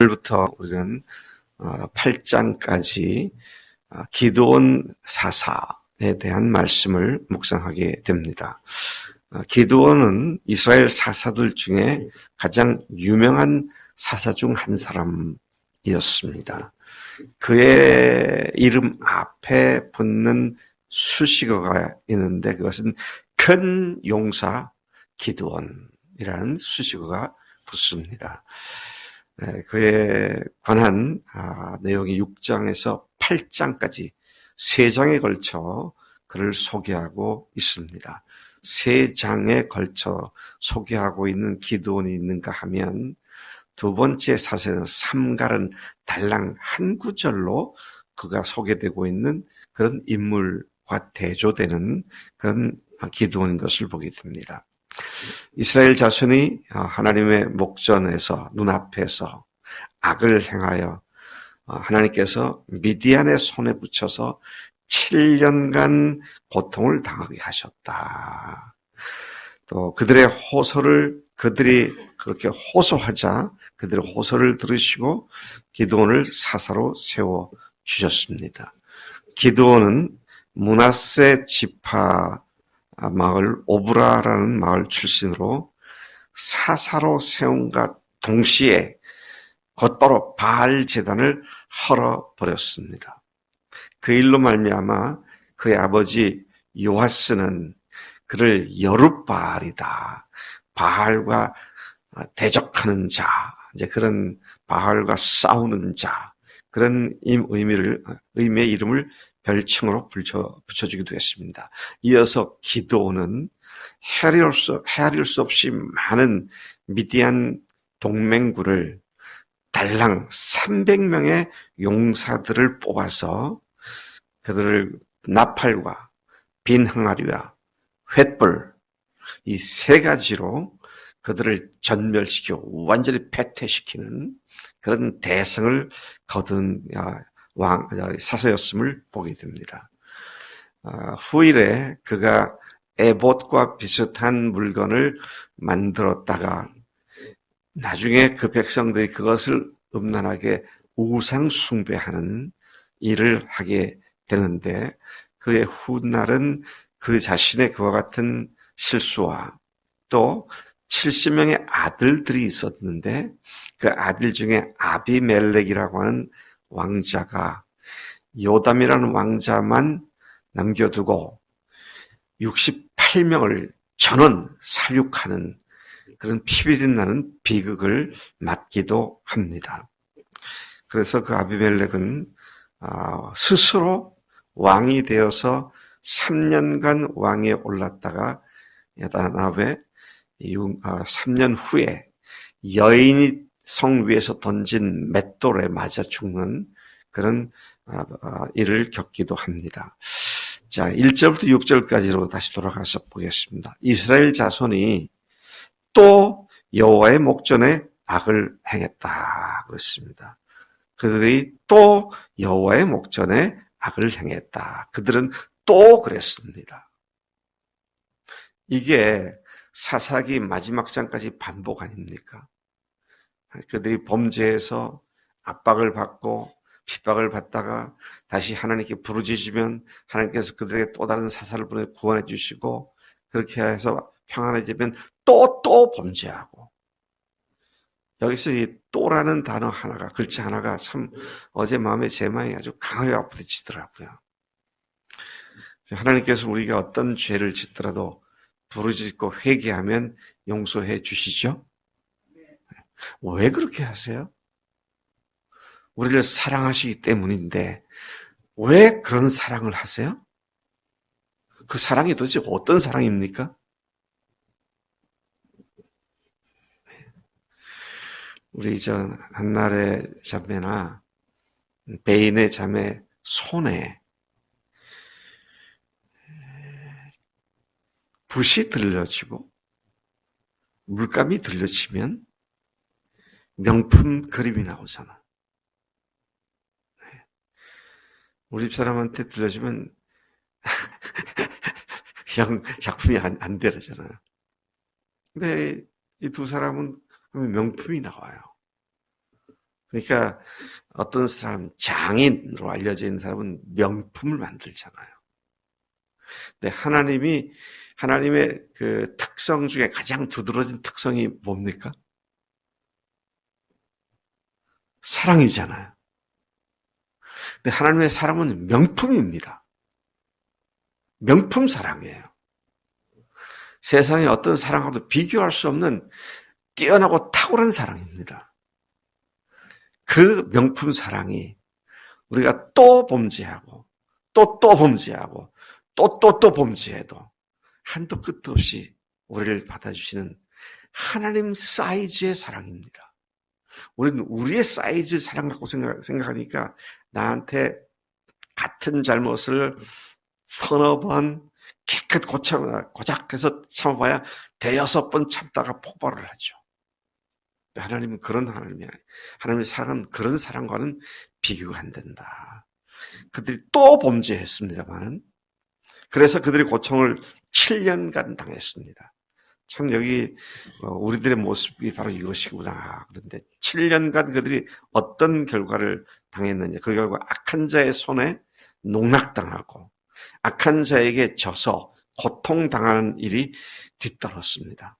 오늘부터 우리는 8장까지 기드온 사사에 대한 말씀을 묵상하게 됩니다. 기드온은 이스라엘 사사들 중에 가장 유명한 사사 중 한 사람이었습니다. 그의 이름 앞에 붙는 수식어가 있는데 그것은 큰 용사 기드온이라는 수식어가 붙습니다. 그에 관한 내용이 6장에서 8장까지 3장에 걸쳐 그를 소개하고 있습니다. 3장에 걸쳐 소개하고 있는 기드온이 있는가 하면 두 번째 사세는 삼갈은 달랑 한 구절로 그가 소개되고 있는 그런 인물과 대조되는 그런 기드온인 것을 보게 됩니다. 이스라엘 자손이 하나님의 목전에서 눈앞에서 악을 행하여 하나님께서 미디안의 손에 붙여서 7년간 고통을 당하게 하셨다. 또 그들의 호소를 그들이 그렇게 호소하자 그들의 호소를 들으시고 기드온을 사사로 세워 주셨습니다. 기드온은 므낫세 지파 마을 오브라라는 마을 출신으로 사사로 세움과 동시에 곧바로 바알 제단을 헐어버렸습니다. 그 일로 말미암아 그의 아버지 요아스는 그를 여룻바알이다. 바알과 대적하는 자, 이제 그런 바알과 싸우는 자, 그런 의미의 이름을 별칭으로 붙여주기도 했습니다. 이어서 기드온은 헤아릴 수 없이 많은 미디안 동맹군을 달랑 300명의 용사들을 뽑아서 그들을 나팔과 빈 항아리와 횃불 이 3가지로 그들을 전멸시키고 완전히 패퇴시키는 그런 대성을 거둔 사사였음을 보게 됩니다. 후일에 그가 에봇과 비슷한 물건을 만들었다가 나중에 그 백성들이 그것을 음란하게 우상 숭배하는 일을 하게 되는데 그의 훗날은 그 자신의 그와 같은 실수와 또 70명의 아들들이 있었는데 그 아들 중에 아비멜렉이라고 하는 왕자가 요담이라는 왕자만 남겨두고 68명을 전원 살육하는 그런 피비린 나는 비극을 맞기도 합니다. 그래서 그 아비멜렉은 스스로 왕이 되어서 3년간 왕에 올랐다가 야다나베 3년 후에 여인이 성 위에서 던진 맷돌에 맞아 죽는 그런 일을 겪기도 합니다. 자, 1절부터 6절까지로 다시 돌아가서 보겠습니다. 이스라엘 자손이 또 여호와의 목전에 악을 행했다 그랬습니다. 그들이 또 여호와의 목전에 악을 행했다. 그들은 또 그랬습니다. 이게 사사기 마지막 장까지 반복 아닙니까? 그들이 범죄해서 압박을 받고 핍박을 받다가 다시 하나님께 부르짖으면 하나님께서 그들에게 또 다른 사사를 보내 구원해 주시고 그렇게 해서 평안해지면 또 범죄하고 여기서 이 또라는 단어 하나가 글자 하나가 참 어제 제 마음이 아주 강하게 아프지더라고요. 하나님께서 우리가 어떤 죄를 짓더라도 부르짖고 회개하면 용서해 주시죠? 왜 그렇게 하세요? 우리를 사랑하시기 때문인데 왜 그런 사랑을 하세요? 그 사랑이 도대체 어떤 사랑입니까? 우리 한날의 자매나 베인의 자매 손에 붓이 들려지고 물감이 들려지면 명품 그림이 나오잖아. 우리 집사람한테 들려주면 그냥 작품이 안 되잖아요. 근데 이 두 사람은 명품이 나와요. 그러니까 어떤 사람, 장인으로 알려져 있는 사람은 명품을 만들잖아요. 근데 하나님의 그 특성 중에 가장 두드러진 특성이 뭡니까? 사랑이잖아요. 근데 하나님의 사랑은 명품입니다. 명품 사랑이에요. 세상에 어떤 사랑하고도 비교할 수 없는 뛰어나고 탁월한 사랑입니다. 그 명품 사랑이 우리가 또 범죄하고 또 범죄하고 또 범죄해도 한도 끝도 없이 우리를 받아주시는 하나님 사이즈의 사랑입니다. 우리는 우리의 사이즈 사랑 갖고 생각하니까 나한테 같은 잘못을 서너 번 기껏 고작해서 참아봐야 대여섯 번 참다가 폭발을 하죠. 하나님은 그런 하나님이 아니에요. 하나님의 사랑은 그런 사랑과는 비교가 안 된다. 그들이 또 범죄했습니다만은 그래서 그들이 고통을 7년간 당했습니다. 참 여기 우리들의 모습이 바로 이것이구나. 그런데 7년간 그들이 어떤 결과를 당했느냐. 그 결과 악한 자의 손에 농락당하고 악한 자에게 져서 고통당하는 일이 뒤따랐습니다.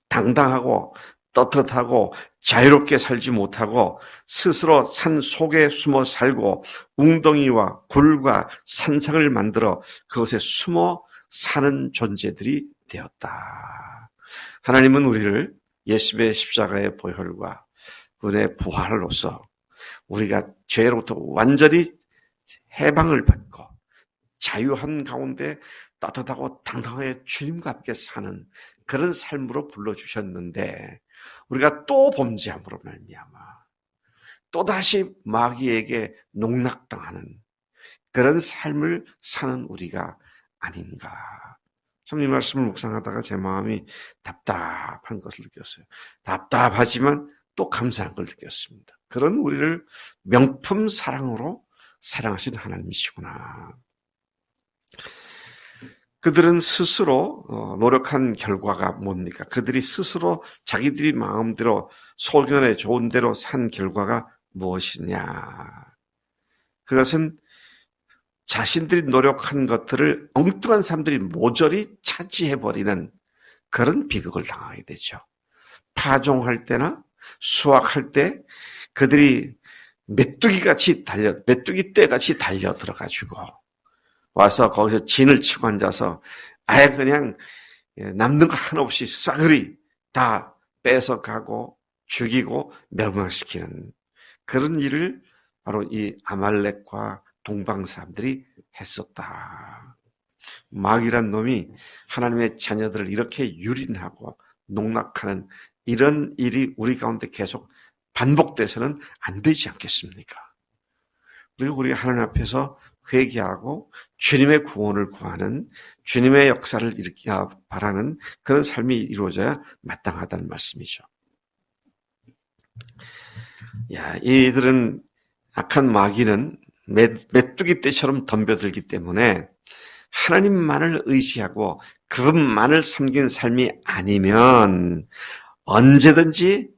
당당하고 떳떳하고 자유롭게 살지 못하고 스스로 산 속에 숨어 살고 웅덩이와 굴과 산상을 만들어 그것에 숨어 사는 존재들이 되었다. 하나님은 우리를 예수의 십자가의 보혈과 그의 부활로서 우리가 죄로부터 완전히 해방을 받고 자유한 가운데 따뜻하고 당당하게 주님과 함께 사는 그런 삶으로 불러주셨는데 우리가 또 범죄함으로 말미암아 또다시 마귀에게 농락당하는 그런 삶을 사는 우리가 아닌가. 참 이 말씀을 묵상하다가 제 마음이 답답한 것을 느꼈어요. 답답하지만 또 감사한 걸 느꼈습니다. 그런 우리를 명품 사랑으로 사랑하신 하나님이시구나. 그들은 스스로 노력한 결과가 뭡니까? 그들이 스스로 자기들이 마음대로 소견에 좋은 대로 산 결과가 무엇이냐? 그것은 자신들이 노력한 것들을 엉뚱한 사람들이 모조리 차지해버리는 그런 비극을 당하게 되죠. 파종할 때나 수확할 때 그들이 메뚜기 떼같이 달려 들어가지고 와서 거기서 진을 치고 앉아서 아예 그냥 남는 거 하나 없이 싸그리 다 뺏어가고 죽이고 멸망시키는 그런 일을 바로 이 아말렉과 동방 사람들이 했었다. 마귀란 놈이 하나님의 자녀들을 이렇게 유린하고 농락하는 이런 일이 우리 가운데 계속 반복돼서는 안 되지 않겠습니까? 그리고 우리가 하나님 앞에서 회개하고 주님의 구원을 구하는 주님의 역사를 일으키기 바라는 그런 삶이 이루어져야 마땅하다는 말씀이죠. 이들은 악한 마귀는 메뚜기 떼처럼 덤벼들기 때문에 하나님만을 의지하고 그분만을 섬긴 삶이 아니면 언제든지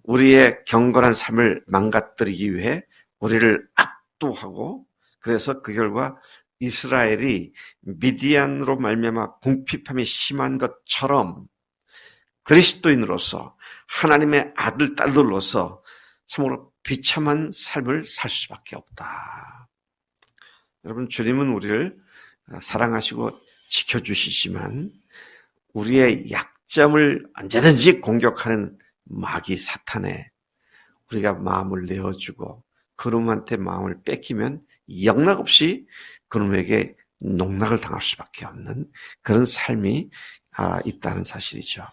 우리의 경건한 삶을 망가뜨리기 위해 우리를 압도하고 그래서 그 결과 이스라엘이 미디안으로 말미암아 궁핍함이 심한 것처럼 그리스도인으로서 하나님의 아들, 딸들로서 참으로 비참한 삶을 살 수밖에 없다. 여러분, 주님은 우리를 사랑하시고 지켜주시지만 우리의 약점을 언제든지 공격하는 마귀 사탄에 우리가 마음을 내어주고 그놈한테 마음을 뺏기면 영락없이 그놈에게 농락을 당할 수밖에 없는 그런 삶이 있다는 사실이죠.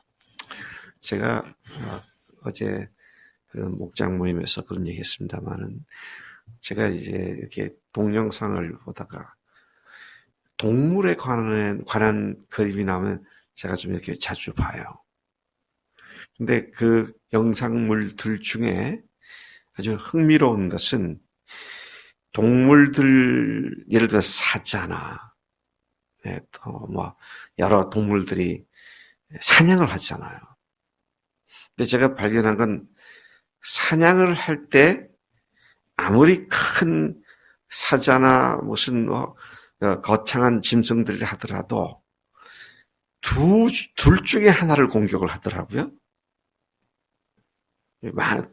제가 어제 그런 목장 모임에서 그런 얘기했습니다만은 제가 이제 이렇게 동영상을 보다가 동물에 관한 그림이 나오면 제가 좀 이렇게 자주 봐요. 근데 그 영상물들 중에 아주 흥미로운 것은 동물들, 예를 들어 사자나, 또 뭐, 여러 동물들이 사냥을 하잖아요. 근데 제가 발견한 건 사냥을 할 때 아무리 큰 사자나 무슨 거창한 짐승들이 하더라도 둘 중에 하나를 공격을 하더라고요.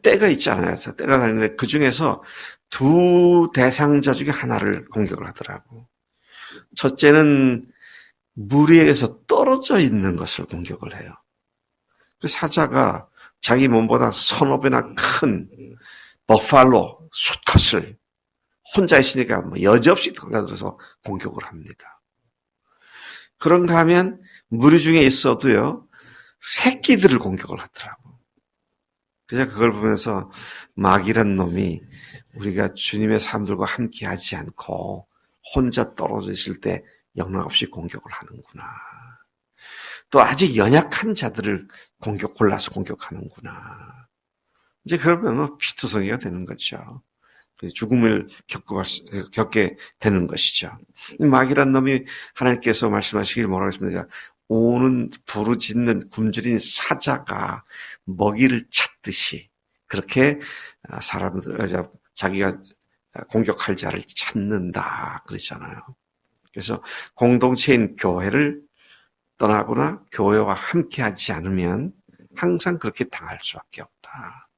때가 있잖아요. 때가 가는데 그 중에서 두 대상자 중에 하나를 공격을 하더라고. 첫째는 물 위에서 떨어져 있는 것을 공격을 해요. 그 사자가 자기 몸보다 서너 배나 큰 버팔로 수컷을 혼자 있으니까 여지없이 달려들어서 공격을 합니다. 그런가 하면 무리 중에 있어도요, 새끼들을 공격을 하더라고. 그래서 그걸 보면서 마귀란 놈이 우리가 주님의 사람들과 함께 하지 않고 혼자 떨어져 있을 때 영락없이 공격을 하는구나. 또 아직 연약한 자들을 골라서 공격하는구나. 이제 그러면 피투성이가 되는 거죠. 죽음을 겪게 되는 것이죠. 마귀란 놈이 하나님께서 말씀하시길 뭐라고 했습니까? 오는 부르짖는 굶주린 사자가 먹이를 찾듯이 그렇게 사람들, 자기가 공격할 자를 찾는다 그랬잖아요. 그래서 공동체인 교회를 떠나거나 교회와 함께하지 않으면 항상 그렇게 당할 수밖에 없다.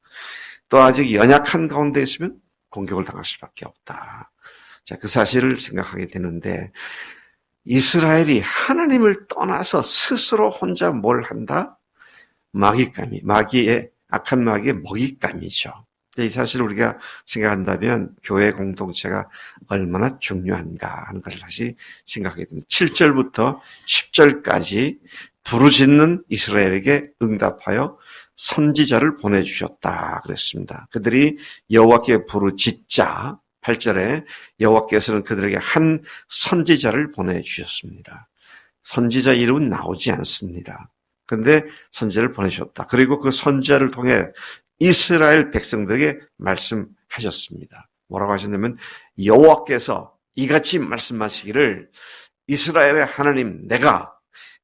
또 아직 연약한 가운데 있으면 공격을 당할 수밖에 없다. 자, 그 사실을 생각하게 되는데 이스라엘이 하나님을 떠나서 스스로 혼자 뭘 한다? 악한 마귀의 먹잇감이죠. 이 사실을 우리가 생각한다면 교회 공동체가 얼마나 중요한가 하는 것을 다시 생각하게 됩니다. 7절부터 10절까지 부르짖는 이스라엘에게 응답하여 선지자를 보내주셨다 그랬습니다. 그들이 여호와께 부르짖자 8절에 여호와께서는 그들에게 한 선지자를 보내주셨습니다. 선지자 이름은 나오지 않습니다. 그런데 선지자를 보내주셨다. 그리고 그 선지자를 통해 이스라엘 백성들에게 말씀하셨습니다. 뭐라고 하셨냐면 여호와께서 이같이 말씀하시기를 이스라엘의 하나님 내가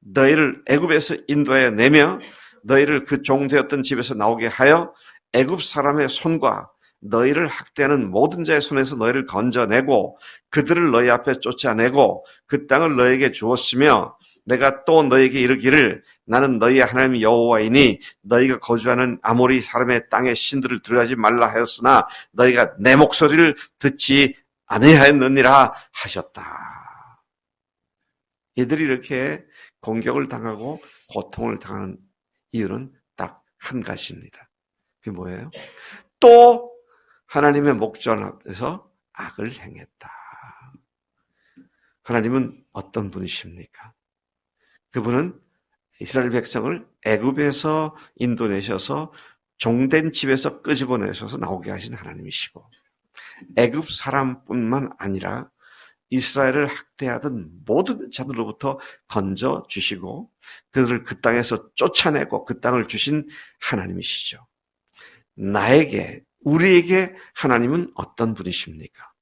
너희를 애굽에서 인도하여 내며 너희를 그 종되었던 집에서 나오게 하여 애굽 사람의 손과 너희를 학대하는 모든 자의 손에서 너희를 건져내고 그들을 너희 앞에 쫓아내고 그 땅을 너희에게 주었으며 내가 또 너희에게 이르기를 나는 너희의 하나님 여호와이니 너희가 거주하는 아모리 사람의 땅의 신들을 두려워하지 말라 하였으나 너희가 내 목소리를 듣지 아니하였느니라 하셨다. 이들이 이렇게 공격을 당하고 고통을 당하는 이유는 딱 한 가지입니다. 그게 뭐예요? 또 하나님의 목전 앞에서 악을 행했다. 하나님은 어떤 분이십니까? 그분은 이스라엘 백성을 애굽에서 인도내셔서 종된 집에서 끄집어내셔서 나오게 하신 하나님이시고 애굽 사람뿐만 아니라 이스라엘을 학대하던 모든 자들로부터 건져주시고 그들을 그 땅에서 쫓아내고 그 땅을 주신 하나님이시죠. 우리에게 하나님은 어떤 분이십니까?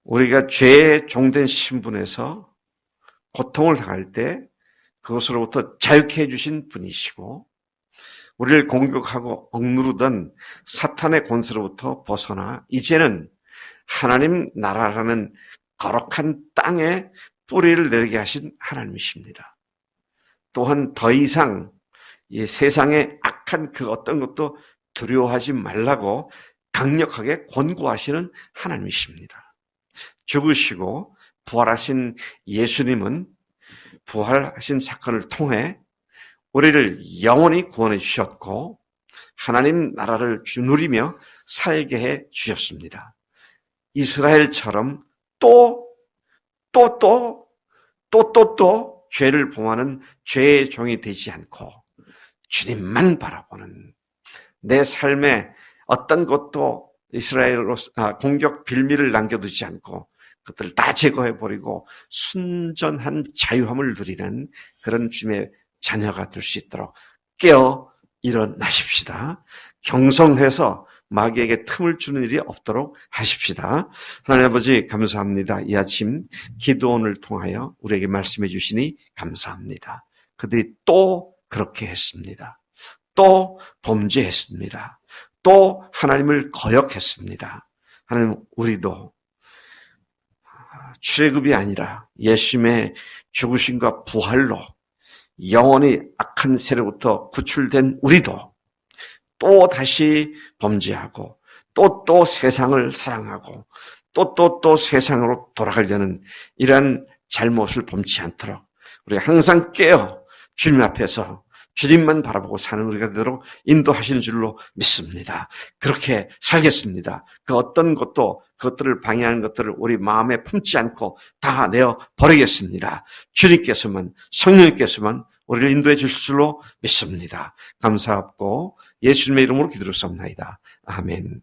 우리가 죄의 종된 신분에서 고통을 당할 때 그것으로부터 자유케 해주신 분이시고 우리를 공격하고 억누르던 사탄의 권세로부터 벗어나 이제는 하나님 나라라는 거룩한 땅에 뿌리를 내리게 하신 하나님이십니다. 또한 더 이상 이 세상의 악한 그 어떤 것도 두려워하지 말라고 강력하게 권고하시는 하나님이십니다. 죽으시고 부활하신 예수님은 부활하신 사건을 통해 우리를 영원히 구원해 주셨고 하나님 나라를 누리며 살게 해 주셨습니다. 이스라엘처럼 또 죄를 범하는 죄의 종이 되지 않고 주님만 바라보는 내 삶에 어떤 것도 이스라엘로 공격 빌미를 남겨두지 않고 그것들을 다 제거해버리고 순전한 자유함을 누리는 그런 주님의 자녀가 될 수 있도록 깨어 일어나십시다. 경성해서 마귀에게 틈을 주는 일이 없도록 하십시다. 하나님 아버지 감사합니다. 이 아침 기도원을 통하여 우리에게 말씀해 주시니 감사합니다. 그들이 또 그렇게 했습니다. 또 범죄했습니다. 또 하나님을 거역했습니다. 하나님, 우리도 출애굽이 아니라 예수님의 죽으심과 부활로 영원히 악한 세력부터 구출된 우리도 또 다시 범죄하고 또 세상을 사랑하고 또 세상으로 돌아가려는 이러한 잘못을 범치 않도록 우리가 항상 깨어 주님 앞에서 주님만 바라보고 사는 우리가 되도록 인도하시는 줄로 믿습니다. 그렇게 살겠습니다. 그 어떤 것도 그것들을 방해하는 것들을 우리 마음에 품지 않고 다 내어 버리겠습니다. 주님께서만, 성령님께서만 우리를 인도해 주실 줄로 믿습니다. 감사하고 예수님의 이름으로 기도를 쌉나이다. 아멘.